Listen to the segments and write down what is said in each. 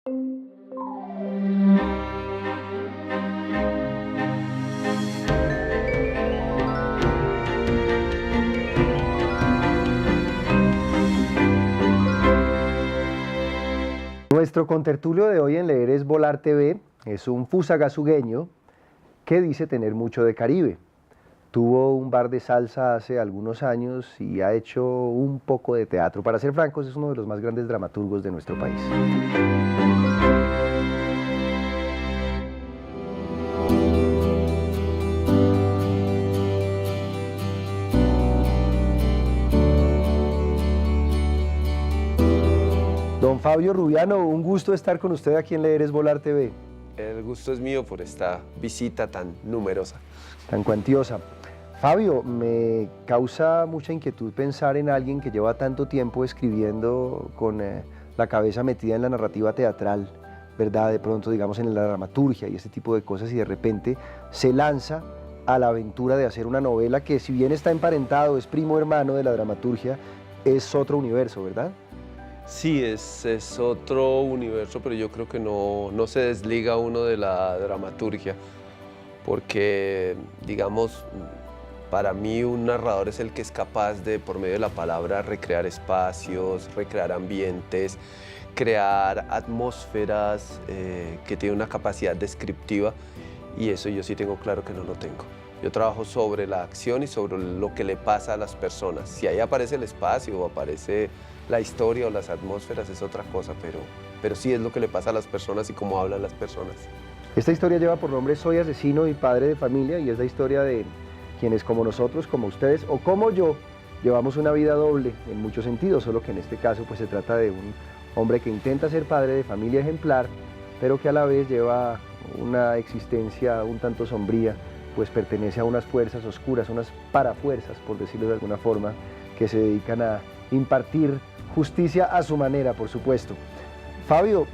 Nuestro contertulio de hoy en Leer es Volar TV, es un fusagasugueño que dice tener mucho de Caribe. Tuvo un bar de salsa hace algunos años y ha hecho un poco de teatro. Para ser francos, es uno de los más grandes dramaturgos de nuestro país. Don Fabio Rubiano, un gusto estar con usted aquí en Leer es Volar TV. El gusto es mío por esta visita tan numerosa. Tan cuantiosa. Fabio, me causa mucha inquietud pensar en alguien que lleva tanto tiempo escribiendo con la cabeza metida en la narrativa teatral, ¿verdad? De pronto, digamos, en la dramaturgia y este tipo de cosas, y de repente se lanza a la aventura de hacer una novela que, si bien está emparentado, es primo hermano de la dramaturgia, es otro universo, ¿verdad? Sí, es otro universo, pero yo creo que no se desliga uno de la dramaturgia, porque, digamos, para mí un narrador es el que es capaz de, por medio de la palabra, recrear espacios, recrear ambientes, crear atmósferas, que tiene una capacidad descriptiva, y eso yo sí tengo claro que no lo tengo. Yo trabajo sobre la acción y sobre lo que le pasa a las personas. Si ahí aparece el espacio o aparece la historia o las atmósferas es otra cosa, pero sí es lo que le pasa a las personas y cómo hablan las personas. Esta historia lleva por nombre Soy asesino y padre de familia, y es la historia de quienes, como nosotros, como ustedes o como yo, llevamos una vida doble en muchos sentidos, solo que en este caso pues se trata de un hombre que intenta ser padre de familia ejemplar, pero que a la vez lleva una existencia un tanto sombría, pues pertenece a unas fuerzas oscuras, unas parafuerzas, por decirlo de alguna forma, que se dedican a impartir justicia a su manera, por supuesto. Fabio,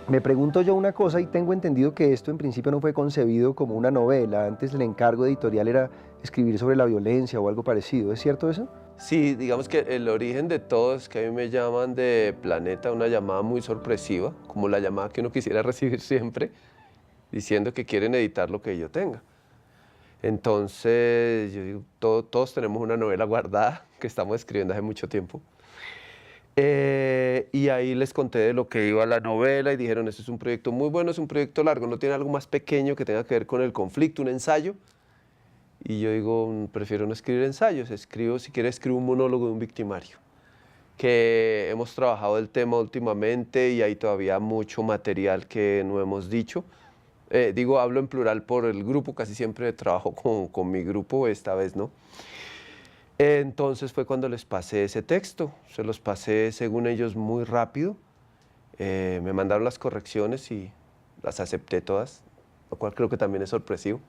me pregunto yo una cosa, y tengo entendido que esto en principio no fue concebido como una novela. Antes el encargo editorial era escribir sobre la violencia o algo parecido. ¿Es cierto eso? Sí, digamos que el origen de todo es que a mí me llaman de Planeta, una llamada muy sorpresiva, como la llamada que uno quisiera recibir siempre, diciendo que quieren editar lo que yo tenga. Entonces, yo digo, todos tenemos una novela guardada que estamos escribiendo hace mucho tiempo. Y ahí les conté de lo que iba la novela y dijeron, este es un proyecto muy bueno, es un proyecto largo, no tiene algo más pequeño que tenga que ver con el conflicto, un ensayo. Y yo digo, prefiero no escribir ensayos, si quiero escribo un monólogo de un victimario, que hemos trabajado el tema últimamente y hay todavía mucho material que no hemos dicho. Hablo en plural por el grupo, casi siempre trabajo con mi grupo, esta vez no. Entonces fue cuando les pasé ese texto, se los pasé según ellos muy rápido, me mandaron las correcciones y las acepté todas, lo cual creo que también es sorpresivo.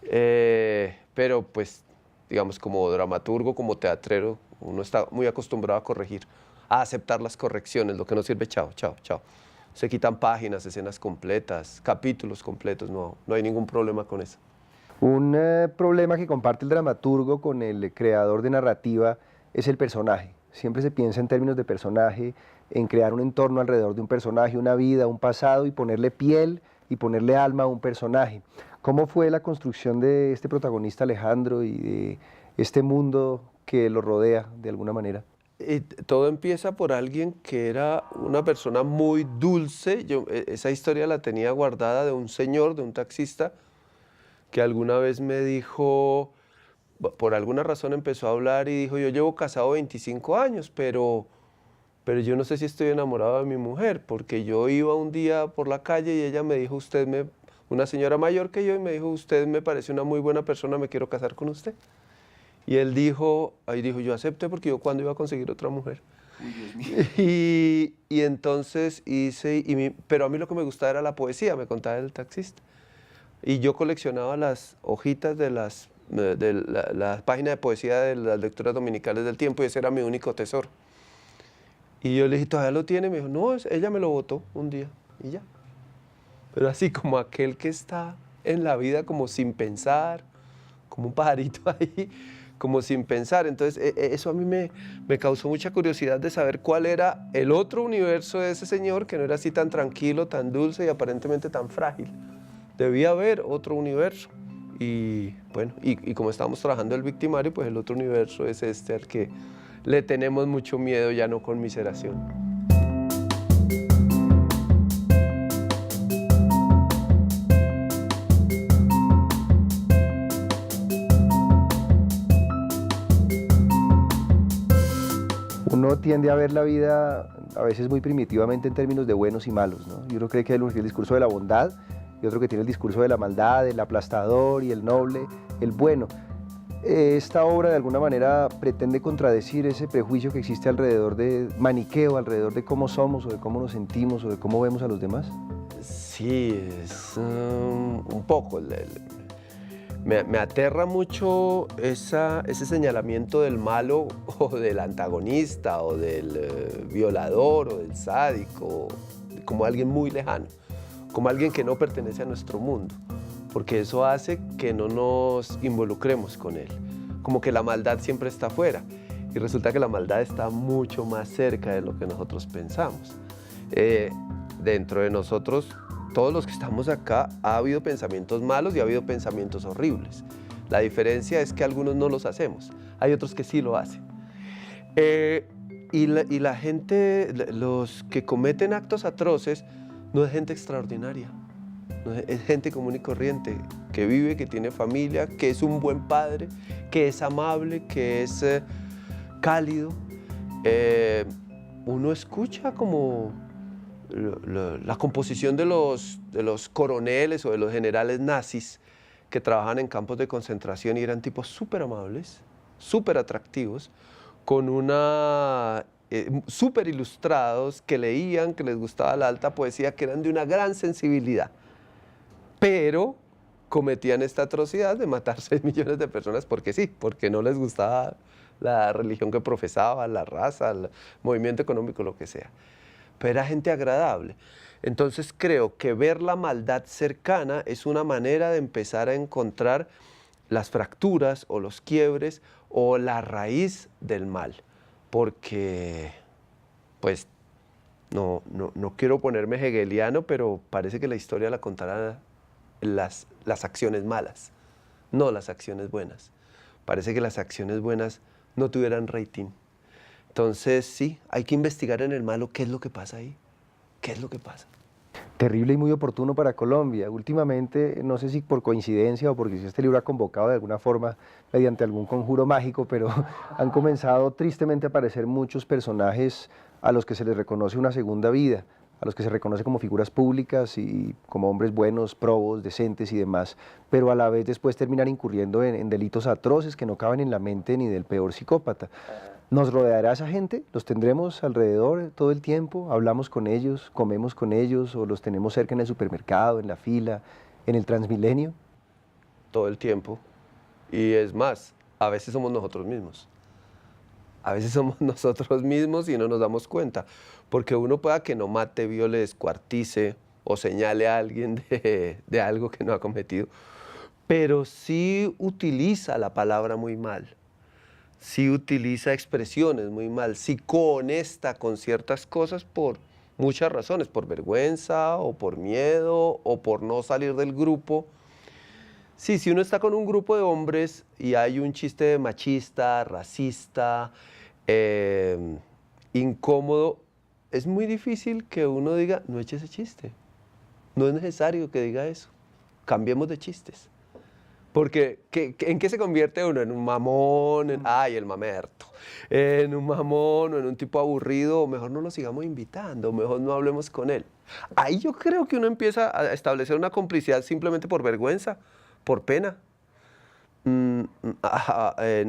Pero pues, digamos, como dramaturgo, como teatrero, uno está muy acostumbrado a corregir, a aceptar las correcciones, lo que no sirve, chao, chao, chao. Se quitan páginas, escenas completas, capítulos completos, no hay ningún problema con eso. Un problema que comparte el dramaturgo con el creador de narrativa es el personaje. Siempre se piensa en términos de personaje, en crear un entorno alrededor de un personaje, una vida, un pasado, y ponerle piel y ponerle alma a un personaje. ¿Cómo fue la construcción de este protagonista Alejandro y de este mundo que lo rodea de alguna manera? Todo empieza por alguien que era una persona muy dulce. Esa historia la tenía guardada de un señor, de un taxista, que alguna vez me dijo, por alguna razón empezó a hablar y dijo, yo llevo casado 25 años, pero yo no sé si estoy enamorado de mi mujer, porque yo iba un día por la calle y ella me dijo, una señora mayor que yo, y me dijo, usted me parece una muy buena persona, me quiero casar con usted. Y él dijo, yo acepté porque yo cuándo iba a conseguir otra mujer. Uy, Dios mío. Y entonces pero a mí lo que me gustaba era la poesía, me contaba el taxista. Y yo coleccionaba las hojitas de la página de poesía de las lecturas dominicales del Tiempo, y ese era mi único tesoro. Y yo le dije, ¿todavía lo tiene? Me dijo, no, ella me lo botó un día y ya. Pero así como aquel que está en la vida como sin pensar, como un pajarito ahí, como sin pensar. Entonces eso a mí me causó mucha curiosidad de saber cuál era el otro universo de ese señor, que no era así tan tranquilo, tan dulce y aparentemente tan frágil. Debía haber otro universo. Y bueno, y como estábamos trabajando el victimario, pues el otro universo es este al que le tenemos mucho miedo, ya no conmiseración. Uno tiende a ver la vida a veces muy primitivamente en términos de buenos y malos, ¿no? Y uno cree que hay el discurso de la bondad y otro que tiene el discurso de la maldad, el aplastador y el noble, el bueno. Esta obra de alguna manera pretende contradecir ese prejuicio que existe alrededor de maniqueo, alrededor de cómo somos o de cómo nos sentimos o de cómo vemos a los demás. Sí, es un poco. Me aterra mucho ese señalamiento del malo o del antagonista o del violador o del sádico, como alguien muy lejano, como alguien que no pertenece a nuestro mundo, porque eso hace que no nos involucremos con él, como que la maldad siempre está afuera y resulta que la maldad está mucho más cerca de lo que nosotros pensamos. Dentro de nosotros, todos los que estamos acá, ha habido pensamientos malos y ha habido pensamientos horribles. La diferencia es que algunos no los hacemos, hay otros que sí lo hacen. Y la gente, los que cometen actos atroces, no es gente extraordinaria, no es gente común y corriente, que vive, que tiene familia, que es un buen padre, que es amable, que es cálido. Uno escucha como la composición de los coroneles o de los generales nazis que trabajan en campos de concentración y eran tipos súper amables, súper atractivos, con súper ilustrados, que leían, que les gustaba la alta poesía, que eran de una gran sensibilidad, pero cometían esta atrocidad de matar 6 millones de personas porque sí, porque no les gustaba la religión que profesaban, la raza, el movimiento económico, lo que sea. Pero era gente agradable. Entonces creo que ver la maldad cercana es una manera de empezar a encontrar las fracturas o los quiebres o la raíz del mal. Porque, pues, no quiero ponerme hegeliano, pero parece que la historia la contará las acciones malas, no las acciones buenas. Parece que las acciones buenas no tuvieran rating. Entonces, sí, hay que investigar en el malo qué es lo que pasa ahí, qué es lo que pasa. Terrible y muy oportuno para Colombia. Últimamente, no sé si por coincidencia o porque si este libro ha convocado de alguna forma mediante algún conjuro mágico, pero han comenzado tristemente a aparecer muchos personajes a los que se les reconoce una segunda vida, a los que se reconoce como figuras públicas y como hombres buenos, probos, decentes y demás, pero a la vez después terminan incurriendo en delitos atroces que no caben en la mente ni del peor psicópata. ¿Nos rodeará esa gente? ¿Los tendremos alrededor todo el tiempo? ¿Hablamos con ellos? ¿Comemos con ellos? ¿O los tenemos cerca en el supermercado, en la fila, en el Transmilenio? Todo el tiempo. Y es más, a veces somos nosotros mismos. A veces somos nosotros mismos y no nos damos cuenta. Porque uno pueda que no mate, viole, descuartice o señale a alguien de algo que no ha cometido, pero sí utiliza la palabra muy mal. Sí utiliza expresiones muy mal, sí conecta con ciertas cosas por muchas razones, por vergüenza o por miedo o por no salir del grupo. Sí, si uno está con un grupo de hombres y hay un chiste machista, racista, incómodo, es muy difícil que uno diga, no eche ese chiste, no es necesario que diga eso, cambiemos de chistes. Porque, ¿en qué se convierte uno? En un mamón, ay, el mamerto, en un mamón o en un tipo aburrido, o mejor no lo sigamos invitando, o mejor no hablemos con él. Ahí yo creo que uno empieza a establecer una complicidad simplemente por vergüenza, por pena. En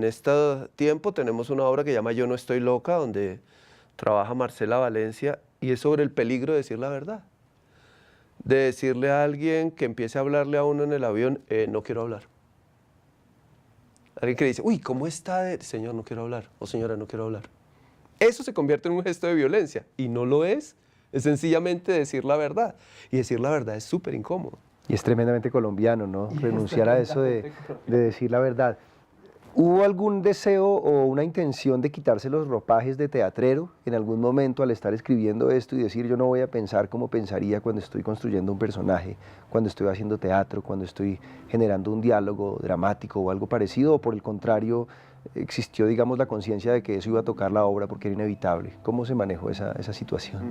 este tiempo tenemos una obra que se llama Yo no estoy loca, donde trabaja Marcela Valencia, y es sobre el peligro de decir la verdad. De decirle a alguien que empiece a hablarle a uno en el avión, no quiero hablar. Alguien que dice, uy, ¿cómo está? Señor, no quiero hablar, o señora, no quiero hablar. Eso se convierte en un gesto de violencia, y no lo es sencillamente decir la verdad. Y decir la verdad es súper incómodo. Y es tremendamente colombiano, ¿no? Renunciar a eso de decir la verdad. ¿Hubo algún deseo o una intención de quitarse los ropajes de teatrero en algún momento al estar escribiendo esto y decir yo no voy a pensar como pensaría cuando estoy construyendo un personaje, cuando estoy haciendo teatro, cuando estoy generando un diálogo dramático o algo parecido? ¿O por el contrario existió, digamos, la conciencia de que eso iba a tocar la obra porque era inevitable? ¿Cómo se manejó esa situación?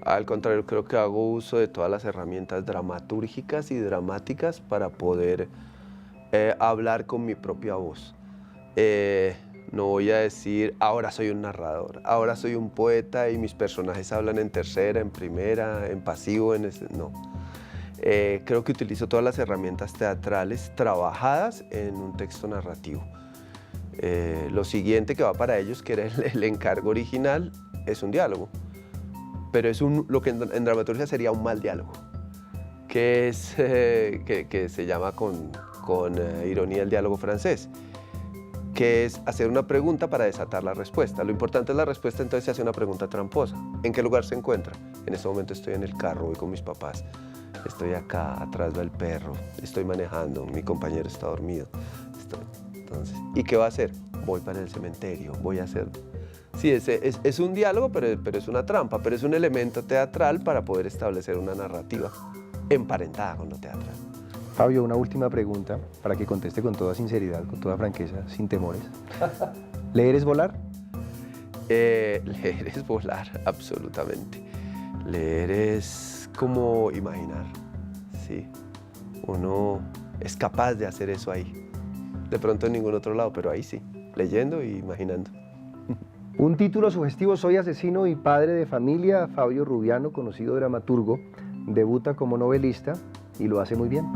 Al contrario, creo que hago uso de todas las herramientas dramatúrgicas y dramáticas para poder hablar con mi propia voz. No voy a decir, ahora soy un narrador, ahora soy un poeta y mis personajes hablan en tercera, en primera, en pasivo, no. Creo que utilizo todas las herramientas teatrales trabajadas en un texto narrativo. Lo siguiente que va para ellos, que era el encargo original, es un diálogo. Pero es lo que en dramaturgia sería un mal diálogo, que se llama con ironía el diálogo francés, que es hacer una pregunta para desatar la respuesta. Lo importante es la respuesta, entonces se hace una pregunta tramposa. ¿En qué lugar se encuentra? En este momento estoy en el carro, voy con mis papás, estoy acá, atrás va el perro, estoy manejando, mi compañero está dormido. Entonces, ¿y qué va a hacer? Voy para el cementerio, voy a hacer... Sí, es un diálogo, pero es una trampa, pero es un elemento teatral para poder establecer una narrativa emparentada con lo teatral. Fabio, una última pregunta para que conteste con toda sinceridad, con toda franqueza, sin temores. ¿Leer es volar? Leer es volar, absolutamente. Leer es como imaginar, sí. Uno es capaz de hacer eso ahí. De pronto en ningún otro lado, pero ahí sí, leyendo e imaginando. Un título sugestivo: Soy asesino y padre de familia. Fabio Rubiano, conocido dramaturgo, debuta como novelista y lo hace muy bien.